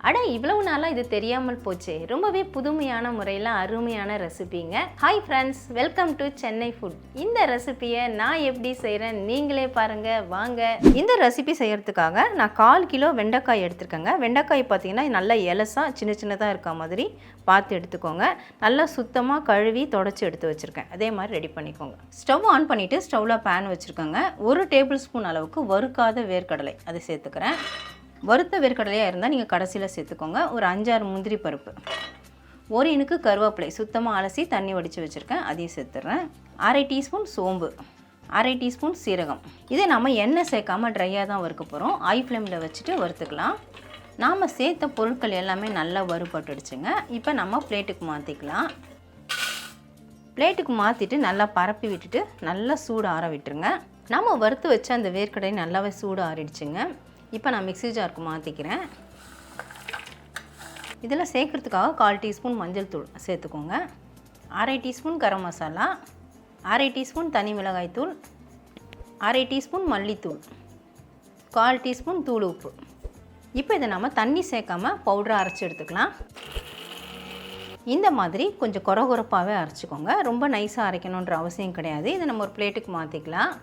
அட இவ்வளவு நாளாக இது தெரியாமல் போச்சே. ரொம்பவே புதுமையான முறையில் அருமையான ரெசிபிங்க. Hi friends, welcome to Chennai food. இந்த ரெசிபியை நான் எப்படி செய்கிறேன் நீங்களே பாருங்கள் வாங்க. இந்த ரெசிபி செய்கிறதுக்காக நான் 1/4 கிலோ வெண்டைக்காய் எடுத்துருக்கேங்க. வெண்டைக்காய் பார்த்தீங்கன்னா நல்லா எலசாக சின்ன சின்னதாக இருக்க மாதிரி பார்த்து எடுத்துக்கோங்க. நல்லா சுத்தமாக கழுவி தொடச்சி எடுத்து வச்சுருக்கேன். அதே மாதிரி ரெடி பண்ணிக்கோங்க. ஸ்டவ் ஆன் பண்ணிவிட்டு ஸ்டவ்வில் பேன் வச்சுருக்கோங்க. 1 டேபிள் ஸ்பூன் அளவுக்கு வறுக்காத வேர்க்கடலை அதை சேர்த்துக்கிறேன். வறுத்த வேர்க்கடலையாக இருந்தால் நீங்கள் கடைசியில் சேர்த்துக்கோங்க. ஒரு 5-6 முந்திரி பருப்பு, 1 இனுக்கு கருவேப்பிலை சுத்தமாக அலசி தண்ணி வடித்து வச்சுருக்கேன், அதையும் சேர்த்துட்றேன். 1/2 டீஸ்பூன் சோம்பு, 1/2 டீஸ்பூன் சீரகம். இதை நம்ம எண்ணெய் சேர்க்காமல் ட்ரையாக தான் வறுக்க போகிறோம். ஹை ஃப்ளேமில் வச்சுட்டு வறுத்துக்கலாம். நாம் சேர்த்த பொருட்கள் எல்லாமே நல்லா வறுபட்டுடுச்சுங்க. இப்போ நம்ம பிளேட்டுக்கு மாற்றிக்கலாம். பிளேட்டுக்கு மாற்றிட்டு நல்லா பரப்பி விட்டுட்டு நல்லா சூடு ஆற விட்டுருங்க. நம்ம வறுத்து வச்ச அந்த வேர்க்கடலை நல்லாவே சூடு ஆறிடுச்சுங்க. இப்போ நான் மிக்ஸி ஜாருக்கு மாற்றிக்கிறேன். இதில் சேர்க்குறதுக்காக 1/4 டீஸ்பூன் மஞ்சள் தூள் சேர்த்துக்கோங்க. 1/2 டீஸ்பூன் கரம் மசாலா, 1/2 டீஸ்பூன் தனி மிளகாய் தூள், 1/2 டீஸ்பூன் மல்லித்தூள், 1/4 டீஸ்பூன் தூள் உப்பு. இப்போ இதை நம்ம தண்ணி சேர்க்காமல் பவுடரை அரைச்சி எடுத்துக்கலாம். இந்த மாதிரி கொஞ்சம் கொரகொரப்பாகவே அரைச்சிக்கோங்க. ரொம்ப நைஸாக அரைக்கணுன்ற அவசியம் கிடையாது. இதை நம்ம ஒரு பிளேட்டுக்கு மாற்றிக்கலாம்.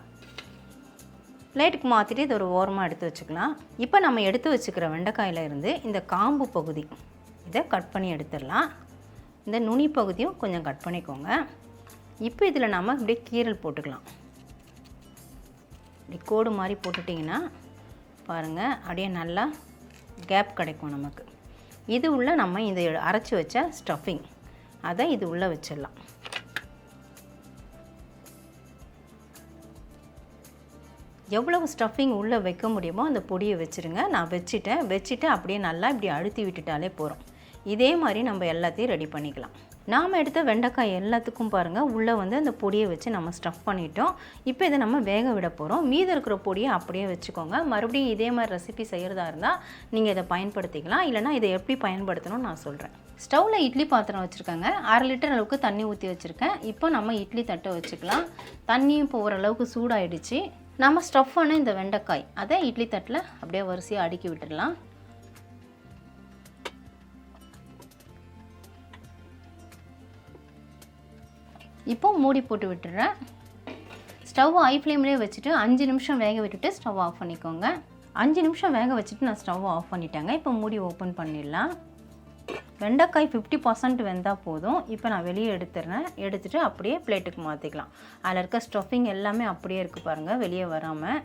பிளேட்டுக்கு மாற்றிட்டு இது ஒரு ஓரமாக எடுத்து வச்சுக்கலாம். இப்போ நம்ம எடுத்து வச்சுக்கிற வெண்டைக்காயில் இருந்து இந்த காம்பு பகுதி இதை கட் பண்ணி எடுத்துடலாம். இந்த நுனி பகுதியும் கொஞ்சம் கட் பண்ணிக்கோங்க. இப்போ இதில் நம்ம இப்படியே கீரல் போட்டுக்கலாம். இப்படி கோடு மாதிரி போட்டுட்டிங்கன்னா பாருங்கள், அப்படியே நல்லா கேப் கிடைக்கும் நமக்கு. இது உள்ள நம்ம இந்த அரைச்சி வச்ச ஸ்டஃபிங் அதை இது உள்ளே வச்சிடலாம். எவ்வளவு ஸ்டஃபிங் உள்ளே வைக்க முடியுமோ அந்த பொடியை வச்சுருங்க. நான் வச்சுட்டு அப்படியே நல்லா இப்படி அழுத்தி விட்டுட்டாலே போகிறோம். இதே மாதிரி நம்ம எல்லாத்தையும் ரெடி பண்ணிக்கலாம். நாம் எடுத்த வெண்டைக்காய் எல்லாத்துக்கும் பாருங்கள் உள்ளே வந்து அந்த பொடியை வச்சு நம்ம ஸ்டஃப் பண்ணிட்டோம். இப்போ இதை நம்ம வேக விட போகிறோம். மீதி இருக்கிற பொடியை அப்படியே வச்சுக்கோங்க. மறுபடியும் இதே மாதிரி ரெசிபி செய்கிறதா இருந்தால் நீங்கள் இதை பயன்படுத்திக்கலாம். இல்லைனா இதை எப்படி பயன்படுத்தணும்னு நான் சொல்கிறேன். ஸ்டவ்வில் இட்லி பாத்திரம் வச்சுருக்கேங்க. 1/2 லிட்டர் அளவுக்கு தண்ணி ஊற்றி வச்சுருக்கேன். இப்போ நம்ம இட்லி தட்டை வச்சுக்கலாம். தண்ணியும் இப்போ ஓரளவுக்கு சூடாயிடுச்சு. நம்ம ஸ்டஃப் பண்ண இந்த வெண்டைக்காய் அதை இட்லி தட்டில் அப்படியே வரிசையாக அடுக்கி விட்டுடலாம். இப்போ மூடி போட்டு விட்டுறேன். ஸ்டவ் ஹை ஃப்ளேம்லேயே வச்சுட்டு 5 நிமிஷம் வேக விட்டுட்டு ஸ்டவ் ஆஃப் பண்ணிக்கோங்க. 5 நிமிஷம் வேக வச்சுட்டு நான் ஸ்டவ் ஆஃப் பண்ணிட்டேங்க. இப்போ மூடி ஓப்பன் பண்ணிடலாம். வெண்டைக்காய் 50% வெந்தால் போதும். இப்போ நான் வெளியே எடுத்துட்டு அப்படியே பிளேட்டுக்கு மாற்றிக்கலாம். அதில் இருக்க ஸ்டஃபிங் எல்லாமே அப்படியே இருக்குது பாருங்கள், வெளியே வராமல்.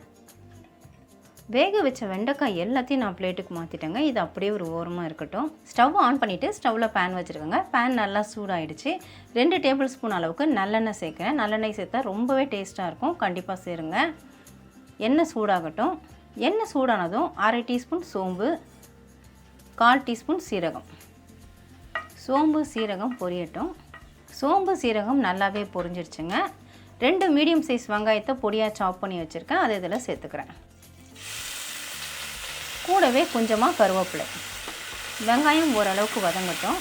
வேக வச்ச வெண்டைக்காய் எல்லாத்தையும் நான் பிளேட்டுக்கு மாற்றிட்டேங்க. இது அப்படியே ஒரு ஓரமாக இருக்கட்டும். ஸ்டவ் ஆன் பண்ணிவிட்டு ஸ்டவ்வில் பேன் வச்சுருக்கேங்க. பேன் நல்லா சூடாகிடுச்சு. 2 டேபிள் ஸ்பூன் அளவுக்கு நல்லெண்ணெய் சேர்க்குறேன். நல்லெண்ணெய் சேர்த்தா ரொம்பவே டேஸ்ட்டாக இருக்கும், கண்டிப்பாக சேருங்க. எண்ணெய் சூடாகட்டும். எண்ணெய் சூடானதும் 1/2 டீஸ்பூன் சோம்பு, 1/4 டீஸ்பூன் சீரகம். சோம்பு சீரகம் பொரியட்டும். சோம்பு சீரகம் நல்லாவே பொரிஞ்சிடுச்சுங்க. 2 மீடியம் சைஸ் வெங்காயத்தை பொடியாக சாப் பண்ணி வச்சுருக்கேன், அதை இதில் சேர்த்துக்கிறேன். கூடவே கொஞ்சமாக கருவேப்பிலை. வெங்காயம் ஓரளவுக்கு வதங்கட்டும்.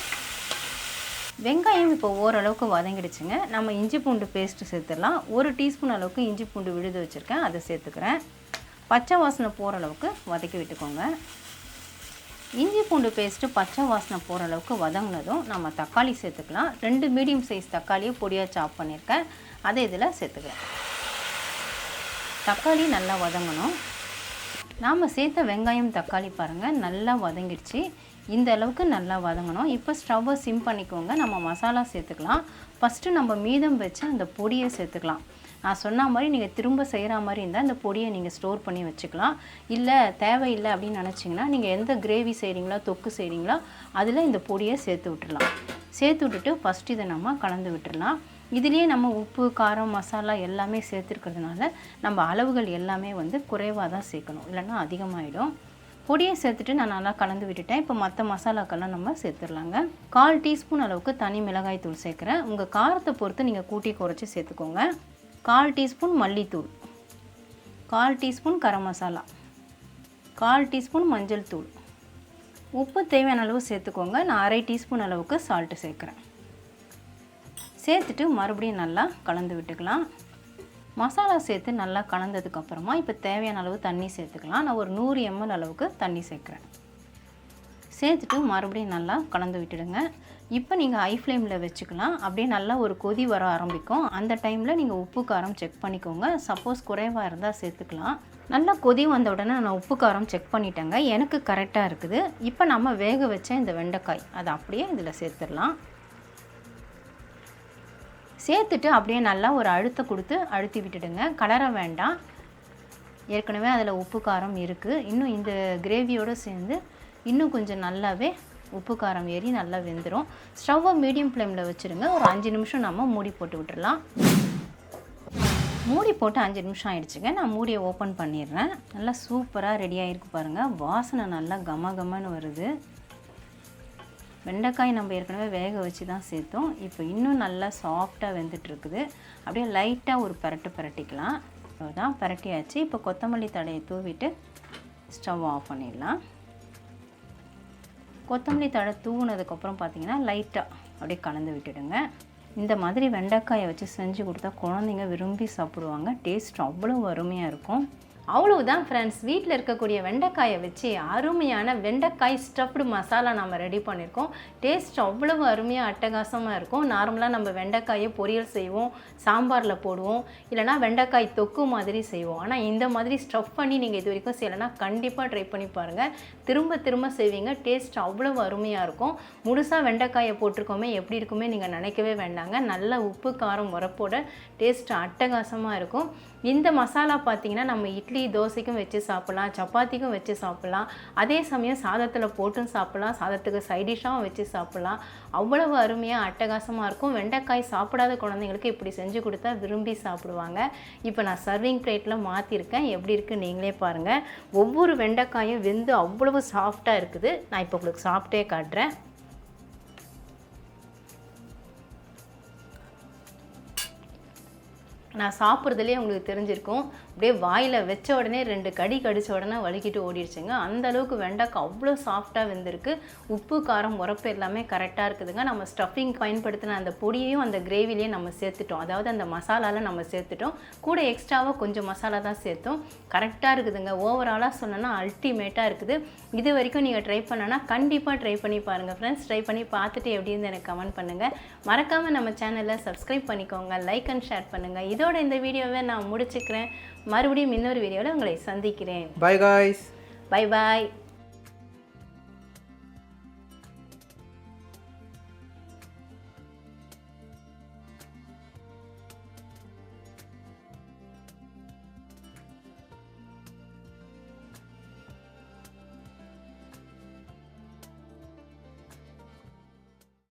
வெங்காயம் இப்போ ஓரளவுக்கு வதங்கிடுச்சுங்க. நம்ம இஞ்சி பூண்டு பேஸ்ட்டு சேர்த்துடலாம். 1 டீஸ்பூன் அளவுக்கு இஞ்சி பூண்டு விழுது வச்சுருக்கேன், அதை சேர்த்துக்கிறேன். பச்சை வாசனை போகிற அளவுக்கு வதக்கி விட்டுக்கோங்க. இஞ்சி பூண்டு பேஸ்ட்டு பச்சை வாசனை போகிற அளவுக்கு வதங்கினதும் நம்ம தக்காளி சேர்த்துக்கலாம். 2 மீடியம் சைஸ் தக்காளியை பொடியாக சாப் பண்ணியிருக்கேன், அதை இதில் சேர்த்துக்கிறேன். தக்காளி நல்லா வதங்கணும். நாம் சேர்த்த வெங்காயம் தக்காளி பாருங்கள் நல்லா வதங்கிடுச்சு. இந்த அளவுக்கு நல்லா வதங்கணும். இப்போ ஸ்டவ்வை சிம் பண்ணிக்கோங்க. நம்ம மசாலா சேர்த்துக்கலாம். ஃபஸ்ட்டு நம்ம மீதம் வச்சு அந்த பொடியை சேர்த்துக்கலாம். நான் சொன்ன மாதிரி நீங்கள் திரும்ப செய்கிற மாதிரி இருந்தால் இந்த பொடியை நீங்கள் ஸ்டோர் பண்ணி வச்சுக்கலாம். இல்லை தேவையில்லை அப்படின்னு நினச்சிங்கன்னா நீங்கள் எந்த கிரேவி செய்கிறீங்களோ தொக்கு செய்கிறீங்களோ அதில் இந்த பொடியை சேர்த்து விட்டுடலாம். சேர்த்து விட்டுட்டு ஃபஸ்ட்டு இதை நம்ம கலந்து விட்டுடலாம். இதுலேயே நம்ம உப்பு காரம் மசாலா எல்லாமே சேர்த்துருக்கிறதுனால நம்ம அளவுகள் எல்லாமே வந்து குறைவாக தான் சேர்க்கணும், இல்லைன்னா அதிகமாகிடும். பொடியை சேர்த்துட்டு நான் நல்லா கலந்து விட்டுட்டேன். இப்போ மற்ற மசாலாக்கெல்லாம் நம்ம சேர்த்துடலாங்க. 1/4 டீஸ்பூன் அளவுக்கு தனி மிளகாய் தூள் சேர்க்குறேன். உங்கள் காரத்தை பொறுத்து நீங்கள் கூட்டி குறைச்சி சேர்த்துக்கோங்க. 1/4 டீஸ்பூன் மல்லித்தூள், 1/4 டீஸ்பூன் கரம் மசாலா, 1/4 டீஸ்பூன் மஞ்சள் தூள். உப்பு தேவையான அளவு சேர்த்துக்கோங்க. நான் 1/2 டீஸ்பூன் அளவுக்கு சால்ட்டு சேர்க்குறேன். சேர்த்துட்டு மறுபடியும் நல்லா கலந்து விட்டுக்கலாம். மசாலா சேர்த்து நல்லா கலந்ததுக்கப்புறமா இப்போ தேவையான அளவு தண்ணி சேர்த்துக்கலாம். நான் ஒரு 100 ml அளவுக்கு தண்ணி சேர்க்குறேன். சேர்த்துட்டு மறுபடியும் நல்லா கலந்து விட்டுடுங்க. இப்போ நீங்கள் ஹை ஃப்ளேமில் வச்சுக்கலாம். அப்படியே நல்லா ஒரு கொதி வர ஆரம்பிக்கும். அந்த டைமில் நீங்கள் உப்பு காரம் செக் பண்ணிக்கோங்க. சப்போஸ் குறைவாக இருந்தால் சேர்த்துக்கலாம். நல்லா கொதி வந்த உடனே நான் உப்பு காரம் செக் பண்ணிட்டேங்க. எனக்கு கரெக்டாக இருக்குது. இப்போ நம்ம வேக வச்ச இந்த வெண்டைக்காய் அதை அப்படியே இதில் சேர்த்துடலாம். சேர்த்துட்டு அப்படியே நல்லா ஒரு அழுத்த கொடுத்து அழுத்தி விட்டுடுங்க. கலர வேண்டாம். ஏற்கனவே அதில் உப்பு காரம் இருக்குது. இன்னும் இந்த கிரேவியோடு சேர்ந்து இன்னும் கொஞ்சம் நல்லாவே உப்பு காரம் ஏறி நல்லா வெந்துடும். ஸ்டவ்வை மீடியம் ஃப்ளேமில் வச்சுருங்க. ஒரு 5 நிமிஷம் நம்ம மூடி போட்டு விட்டுடலாம். மூடி போட்டு 5 நிமிஷம் ஆகிடுச்சுங்க. நான் மூடியை ஓப்பன் பண்ணிடுறேன். நல்லா சூப்பராக ரெடியாக இருக்குது பாருங்கள். வாசனை நல்லா கமகமன்னு வருது. வெண்டைக்காய் நம்ம ஏற்கனவே வேக வச்சு தான் சேர்த்தோம். இப்போ இன்னும் நல்லா சாஃப்டாக வெந்துட்டுருக்குது. அப்படியே லைட்டாக ஒரு பரட்டிக்கலாம். அவ்வளோதான், பரட்டியாச்சு. இப்போ கொத்தமல்லி தழையை தூவிட்டு ஸ்டவ் ஆஃப் பண்ணிடலாம். கொத்தமல்லி தழை தூவுனதுக்கப்புறம் பார்த்திங்கன்னா லைட்டாக அப்படியே கலந்து விட்டுடுங்க. இந்த மாதிரி வெண்டைக்காயை வச்சு செஞ்சு கொடுத்தா குழந்தைங்க விரும்பி சாப்பிடுவாங்க. டேஸ்ட் அவ்வளோ அருமையாக இருக்கும். அவ்வளவுதான் ஃப்ரெண்ட்ஸ், வீட்டில் இருக்கக்கூடிய வெண்டைக்காயை வச்சு அருமையான வெண்டைக்காய் ஸ்டஃப்டு மசாலா நம்ம ரெடி பண்ணியிருக்கோம். டேஸ்ட் அவ்வளவு அருமையாக அட்டகாசமாக இருக்கும். நார்மலாக நம்ம வெண்டைக்காயை பொரியல் செய்வோம், சாம்பாரில் போடுவோம், இல்லைனா வெண்டைக்காய் தொக்கு மாதிரி செய்வோம். ஆனால் இந்த மாதிரி ஸ்டஃப் பண்ணி நீங்கள் இது வரைக்கும் செய்யலைன்னா கண்டிப்பாக ட்ரை பண்ணி பாருங்கள். திரும்ப திரும்ப செய்வீங்க. டேஸ்ட் அவ்வளவு அருமையாக இருக்கும். முழுசாக வெண்டைக்காயை போட்டிருக்கோமே எப்படி இருக்குமே நீங்கள் நினைக்கவே வேண்டாங்க. நல்ல உப்பு காரம் உரப்போட டேஸ்ட் அட்டகாசமாக இருக்கும். இந்த மசாலா பார்த்திங்கன்னா நம்ம இட்லி தோசைக்கும் வச்சு சாப்பிட்லாம், சப்பாத்திக்கும் வச்சு சாப்பிட்லாம், அதே சமயம் சாதத்தில் போட்டும் சாப்பிட்லாம், சாதத்துக்கு சைடிஷாகவும் வச்சு சாப்பிட்லாம். அவ்வளவு அருமையாக அட்டகாசமாக இருக்கும். வெண்டைக்காய் சாப்பிடாத குழந்தைங்களுக்கு இப்படி செஞ்சு கொடுத்தா விரும்பி சாப்பிடுவாங்க. இப்போ நான் சர்விங் பிளேட்டில் மாற்றிருக்கேன். எப்படி இருக்குது நீங்களே பாருங்கள். ஒவ்வொரு வெண்டைக்காயும் வெந்து அவ்வளவு சாஃப்டாக இருக்குது. நான் இப்போ உங்களுக்கு சாப்பிட்டே காட்டுறேன். நான் சாப்பிட்றதுலேயே உங்களுக்கு தெரிஞ்சிருக்கும். அப்படியே வாயில் வச்ச உடனே 2 கடி கடித்த உடனே வலிக்கிட்டு ஓடிடுச்சுங்க. அந்தளவுக்கு வெண்டைக்காய் அவ்வளோ சாஃப்டாக வெந்திருக்கு. உப்பு காரம் உரப்பு எல்லாமே கரெக்டாக இருக்குதுங்க. நம்ம ஸ்டஃபிங் பயன்படுத்தின அந்த பொடியையும் அந்த கிரேவிலையும் நம்ம சேர்த்துட்டோம். அதாவது அந்த மசாலாவில் நம்ம சேர்த்துட்டோம். கூட எக்ஸ்ட்ராவாக கொஞ்சம் மசாலா தான் சேர்த்தோம். கரெக்டாக இருக்குதுங்க. ஓவராலாக சொன்னோன்னா அல்டிமேட்டாக இருக்குது. இது வரைக்கும் நீங்கள் ட்ரை பண்ணனா கண்டிப்பாக ட்ரை பண்ணி பாருங்கள் ஃப்ரெண்ட்ஸ். ட்ரை பண்ணி பார்த்துட்டு எப்படி இருந்து எனக்கு கமெண்ட் பண்ணுங்கள். மறக்காமல் நம்ம சேனலை சப்ஸ்கிரைப் பண்ணிக்கோங்க, லைக் அண்ட் ஷேர் பண்ணுங்கள். இதோட இந்த வீடியோவை நான் முடிச்சுக்கிறேன். மறுபடியும் இன்னொரு வீடியோவில் உங்களை சந்திக்கிறேன். By guys. Bye bye.